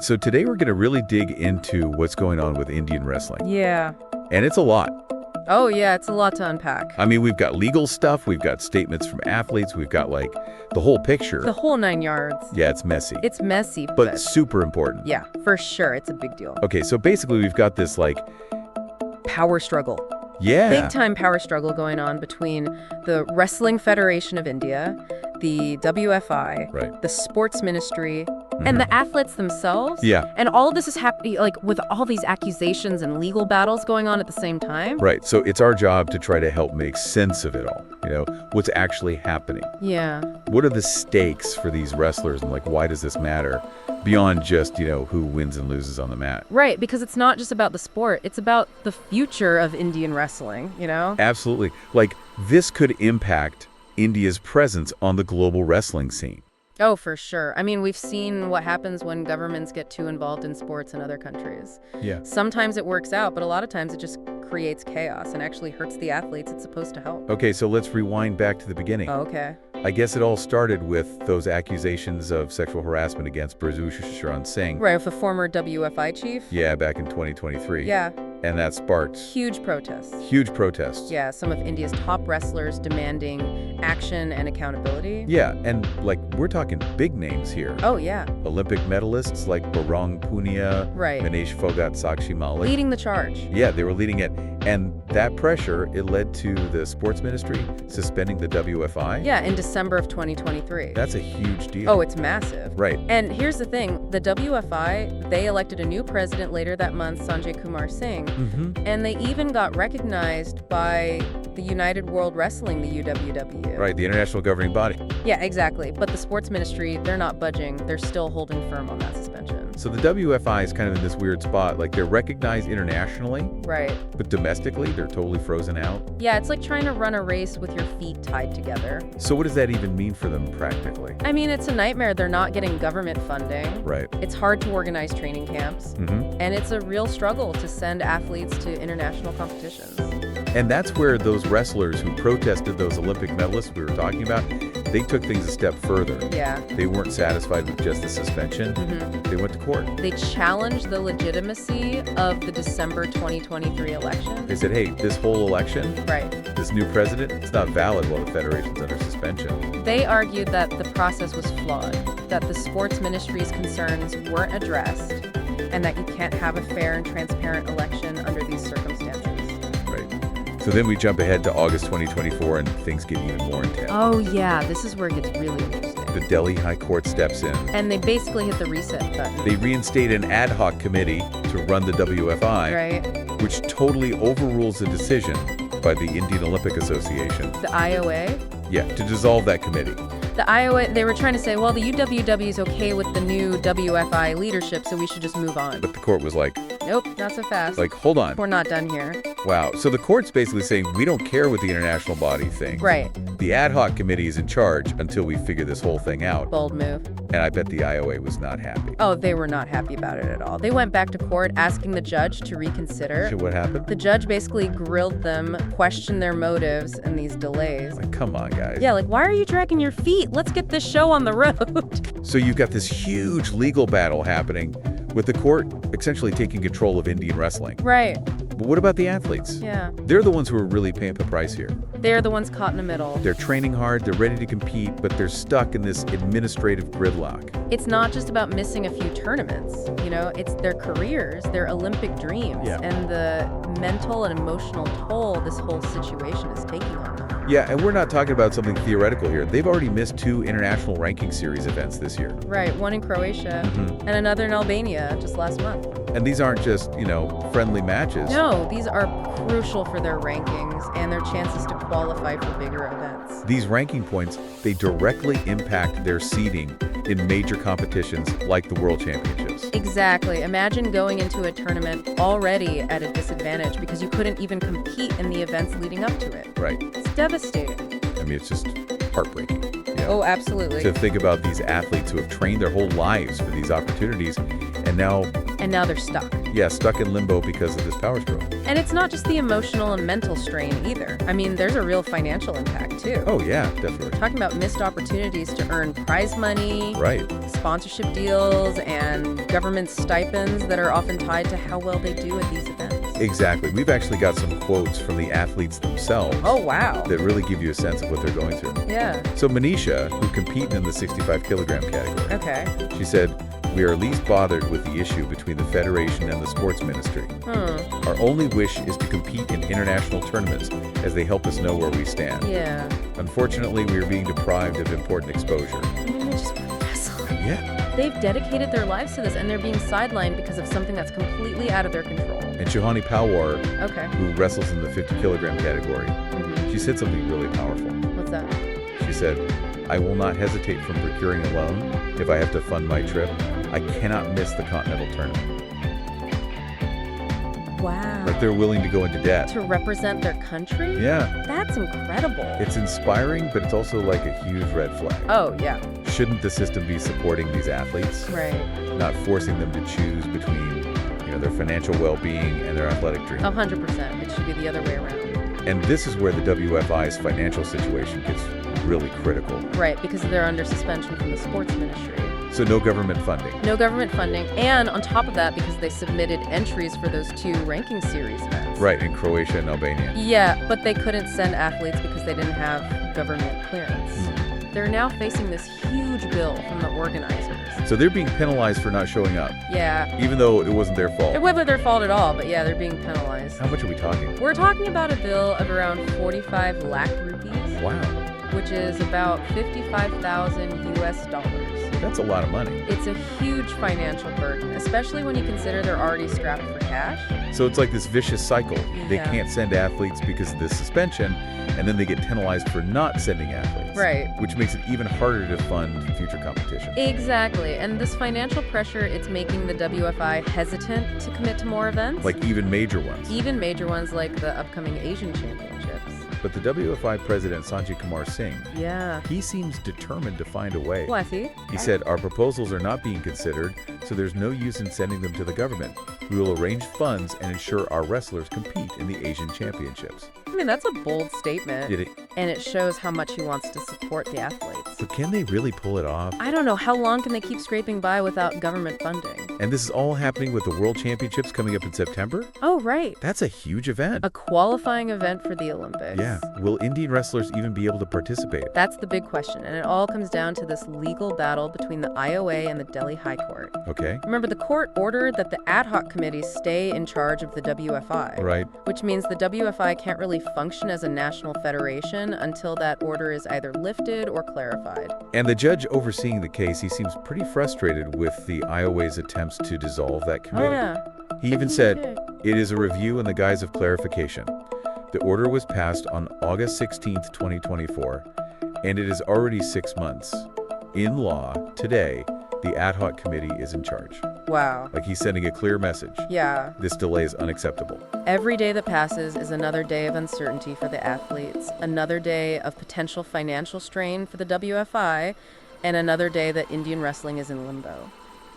so today we're going to really dig into what's going on with Indian wrestling. Yeah. And it's a lot. Oh, yeah, it's a lot to unpack. I mean, we've got legal stuff, we've got statements from athletes, we've got, like, the whole picture. The whole 9 yards. Yeah, it's messy. It's messy, but super important. Yeah, for sure. It's a big deal. Okay, so basically we've got this, like... power struggle. Yeah. Big-time power struggle going on between the Wrestling Federation of India, the WFI, right. the Sports Ministry, and the athletes themselves. Yeah. And all of this is happening, like, with all these accusations and legal battles going on at the same time. Right. So it's our job to try to help make sense of it all. You know, what's actually happening. Yeah. What are the stakes for these wrestlers, and, like, why does this matter beyond just, you know, who wins and loses on the mat? Right, because it's not just about the sport. It's about the future of Indian wrestling, you know? Absolutely. Like, this could impact India's presence on the global wrestling scene. Oh, for sure. I mean, we've seen what happens when governments get too involved in sports in other countries. Yeah. Sometimes it works out, but a lot of times it just creates chaos and actually hurts the athletes it's supposed to help. Okay, so let's rewind back to the beginning. Oh, okay. I guess it all started with those accusations of sexual harassment against Brazu Sharan Singh. Right, with the former WFI chief? Yeah, back in 2023. Yeah. And that sparked... huge protests. Huge protests. Yeah, some of India's top wrestlers demanding action and accountability. Yeah, and, like, we're talking big names here. Oh, yeah. Olympic medalists like Barang Punia, right. Manish Phogat, Sakshi Malik. Leading the charge. Yeah, they were leading it. And that pressure, it led to the sports ministry suspending the WFI. Yeah, in December of 2023. That's a huge deal. Oh, it's massive. Right. And here's the thing. The WFI, they elected a new president later that month, Sanjay Kumar Singh. And they even got recognized by the United World Wrestling, the UWW. Right, the international governing body. Yeah, exactly. But the sports ministry, they're not budging. They're still holding firm on that suspension. So the WFI is kind of in this weird spot. Like, they're recognized internationally. Right. But domestically, they're totally frozen out. Yeah, it's like trying to run a race with your feet tied together. So what does that even mean for them practically? I mean, it's a nightmare. They're not getting government funding. Right. It's hard to organize training camps. And it's a real struggle to send athletes to international competitions. And that's where those wrestlers who protested, those Olympic medalists we were talking about, they took things a step further. Yeah. They weren't satisfied with just the suspension. They went to court. They challenged the legitimacy of the December 2023 election. They said, hey, this whole election, right. this new president, it's not valid while the federation's under suspension. They argued that the process was flawed, that the sports ministry's concerns weren't addressed, and that you can't have a fair and transparent election under these circumstances. So then we jump ahead to August 2024 and things get even more intense. Oh yeah, this is where it gets really interesting. The Delhi High Court steps in. And they basically hit the reset button. They reinstate an ad hoc committee to run the WFI, right. which totally overrules the decision by the Indian Olympic Association. The IOA? Yeah, to dissolve that committee. The IOA, they were trying to say, well, the UWW is okay with the new WFI leadership, so we should just move on. But the court was like, nope, not so fast. Like, hold on. We're not done here. Wow. So the court's basically saying, we don't care what the international body thinks. Right. The ad hoc committee is in charge until we figure this whole thing out. Bold move. And I bet the IOA was not happy. Oh, they were not happy about it at all. They went back to court asking the judge to reconsider. So what happened? The judge basically grilled them, questioned their motives and these delays. Like, come on, guys. Yeah, like, why are you dragging your feet? Let's get this show on the road. So you've got this huge legal battle happening with the court essentially taking control of Indian wrestling. Right. But what about the athletes? Yeah. They're the ones who are really paying the price here. They're the ones caught in the middle. They're training hard, they're ready to compete, but they're stuck in this administrative gridlock. It's not just about missing a few tournaments, you know, it's their careers, their Olympic dreams, and the mental and emotional toll this whole situation is taking on them. Yeah, and we're not talking about something theoretical here. They've already missed 2 international ranking series events this year. Right, one in Croatia and another in Albania just last month. And these aren't just, you know, friendly matches. No, these are crucial for their rankings and their chances to qualify for bigger events. These ranking points, they directly impact their seeding in major competitions like the World Championships. Exactly. Imagine going into a tournament already at a disadvantage because you couldn't even compete in the events leading up to it. Right. It's devastating. I mean, it's just heartbreaking. You know, oh, absolutely. To think about these athletes who have trained their whole lives for these opportunities, and now And now they're stuck. Yeah, stuck in limbo because of this power stroke. And it's not just the emotional and mental strain either. I mean, there's a real financial impact too. Oh, yeah, definitely. Talking about missed opportunities to earn prize money, Right. sponsorship deals, and government stipends that are often tied to how well they do at these events. Exactly. We've actually got some quotes from the athletes themselves Oh, wow. that really give you a sense of what they're going through. Yeah. So Manisha, who competed in the 65-kilogram category, Okay. she said, "We are least bothered with the issue between the federation and the sports ministry. Our only wish is to compete in international tournaments as they help us know where we stand. Yeah. Unfortunately, we are being deprived of important exposure." I mean, they just want to wrestle. Yeah. They've dedicated their lives to this, and they're being sidelined because of something that's completely out of their control. And Shahani Palwar, Okay. who wrestles in the 50-kilogram category, Mhm. she said something really powerful. What's that? She said, "I will not hesitate from procuring a loan if I have to fund my trip. I cannot miss the Continental Tournament." Wow. Like they're willing to go into debt. To represent their country? Yeah. That's incredible. It's inspiring, but it's also like a huge red flag. Oh, yeah. Shouldn't the system be supporting these athletes, Right. not forcing them to choose between, their financial well-being and their athletic dream? 100%. It should be the other way around. And this is where the WFI's financial situation gets really critical. Right, because they're under suspension from the sports ministry. So no government funding. No government funding, and on top of that, because they submitted entries for those 2 ranking series events. Right, in Croatia and Albania. Yeah, but they couldn't send athletes because they didn't have government clearance. They're now facing this huge bill from the organizers. So they're being penalized for not showing up, Yeah. even though it wasn't their fault. It wasn't their fault at all, but yeah, they're being penalized. How much are we talking? We're talking about a bill of around 45 lakh rupees, Wow, which is about 55,000 US dollars. that's a lot of money. It's a huge financial burden, especially when you consider they're already strapped for cash. So it's like this vicious cycle. They Yeah. can't send athletes because of this suspension, and then they get penalized for not sending athletes. Right. Which makes it even harder to fund future competition. Exactly. And this financial pressure, it's making the WFI hesitant to commit to more events. Like even major ones. Even major ones like the upcoming Asian Championships. But the WFI president, Sanjay Kumar Singh, Yeah. he seems determined to find a way. Was he? He said, "Our proposals are not being considered, so there's no use in sending them to the government. We will arrange funds and ensure our wrestlers compete in the Asian Championships." I mean, that's a bold statement. Did it? And it shows how much he wants to support the athletes. But can they really pull it off? I don't know. How long can they keep scraping by without government funding? And this is all happening with the World Championships coming up in September? Oh, right. That's a huge event. A qualifying event for the Olympics. Yeah. Will Indian wrestlers even be able to participate? That's the big question, and it all comes down to this legal battle between the IOA and the Delhi High Court. Okay. Remember, the court ordered that the ad hoc committees stay in charge of the WFI. Right. Which means the WFI can't really function as a national federation until that order is either lifted or clarified. And the judge overseeing the case, he seems pretty frustrated with the IOA's attempts to dissolve that committee. Oh, yeah. He even said, "It is a review in the guise of clarification. The order was passed on August 16th, 2024, and it is already 6 months. In law, today, the ad hoc committee is in charge." Wow. Like he's sending a clear message. Yeah. This delay is unacceptable. Every day that passes is another day of uncertainty for the athletes, another day of potential financial strain for the WFI, and another day that Indian wrestling is in limbo.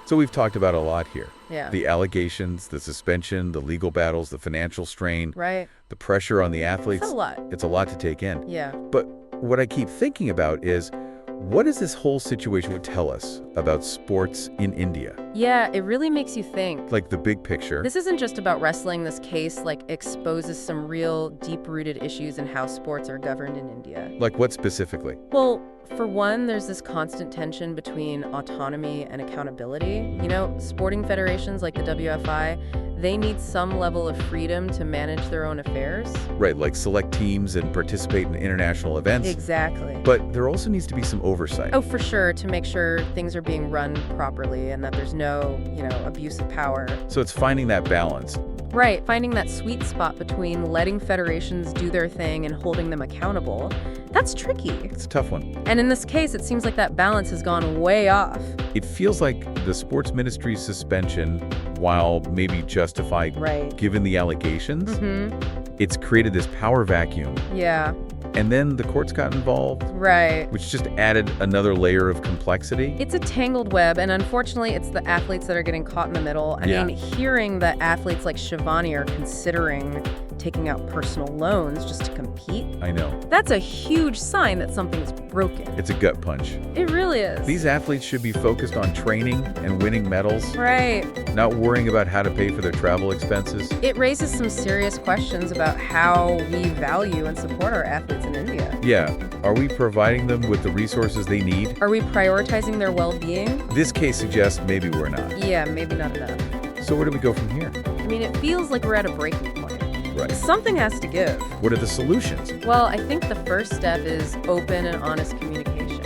So we've talked about a lot here. Yeah. The allegations, the suspension, the legal battles, the financial strain, Right? the pressure on the athletes. It's a lot. It's a lot to take in. Yeah. But what I keep thinking about is, what does this whole situation tell us about sports in India? Yeah, it really makes you think. Like the big picture. This isn't just about wrestling. This case, exposes some real deep-rooted issues in how sports are governed in India. Like what specifically? Well, for one, there's this constant tension between autonomy and accountability. Sporting federations like the WFI, they need some level of freedom to manage their own affairs. Right, like select teams and participate in international events. Exactly. But there also needs to be some oversight. Oh, for sure, to make sure things are being run properly and that there's no, abuse of power. So it's finding that balance. Right, finding that sweet spot between letting federations do their thing and holding them accountable. That's tricky. It's a tough one. And in this case, it seems like that balance has gone way off. It feels like the sports ministry's suspension, while maybe justified Right. given the allegations, Mm-hmm. it's created this power vacuum. Yeah. And then the courts got involved, Right. which just added another layer of complexity. It's a tangled web, and unfortunately, it's the athletes that are getting caught in the middle. I Yeah. mean, hearing that athletes like Shivani are considering taking out personal loans just to compete, I know. that's a huge sign that something's broken. It's a gut punch. It really is. These athletes should be focused on training and winning medals, Right. not worrying about how to pay for their travel expenses. It raises some serious questions about how we value and support our athletes in India. Yeah, are we providing them with the resources they need? Are we prioritizing their well-being? This case suggests maybe we're not. Yeah, maybe not enough. So where do we go from here? I mean, it feels like we're at a breaking point. Right. Something has to give. What are the solutions? Well, I think the first step is open and honest communication.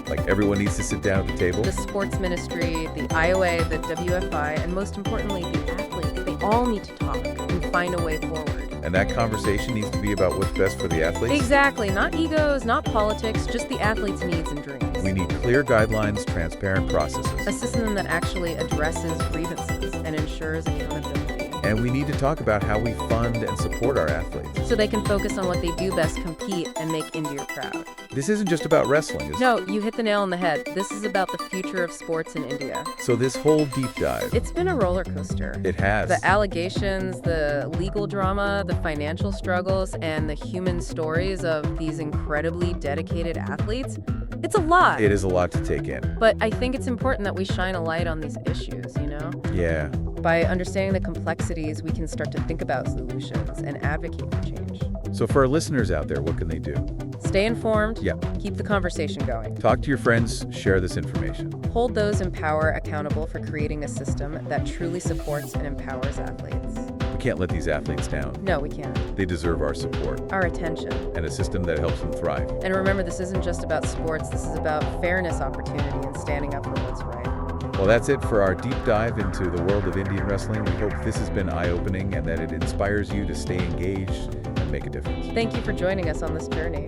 Like everyone needs to sit down at the table? The sports ministry, the IOA, the WFI, and most importantly, the athletes, they all need to talk and find a way forward. And that conversation needs to be about what's best for the athletes? Exactly. Not egos, not politics, just the athletes' needs and dreams. We need clear guidelines, transparent processes. A system that actually addresses grievances and ensures accountability. And we need to talk about how we fund and support our athletes. So they can focus on what they do best, compete, and make India proud. This isn't just about wrestling, is it? No, you hit the nail on the head. This is about the future of sports in India. So this whole deep dive, It's been a roller coaster. it has. The allegations, the legal drama, the financial struggles, and the human stories of these incredibly dedicated athletes. It's a lot. It is a lot to take in. But I think it's important that we shine a light on these issues, you know? Yeah. By understanding the complexities, we can start to think about solutions and advocate for change. So for our listeners out there, what can they do? Stay informed. Yeah. Keep the conversation going. Talk to your friends, share this information. Hold those in power accountable for creating a system that truly supports and empowers athletes. We can't let these athletes down. No, we can't. They deserve our support Our attention. and a system that helps them thrive. And remember, this isn't just about sports. This is about fairness, opportunity, and standing up for what's right. Well, that's it for our deep dive into the world of Indian wrestling. We hope this has been eye-opening and that it inspires you to stay engaged and make a difference. Thank you for joining us on this journey.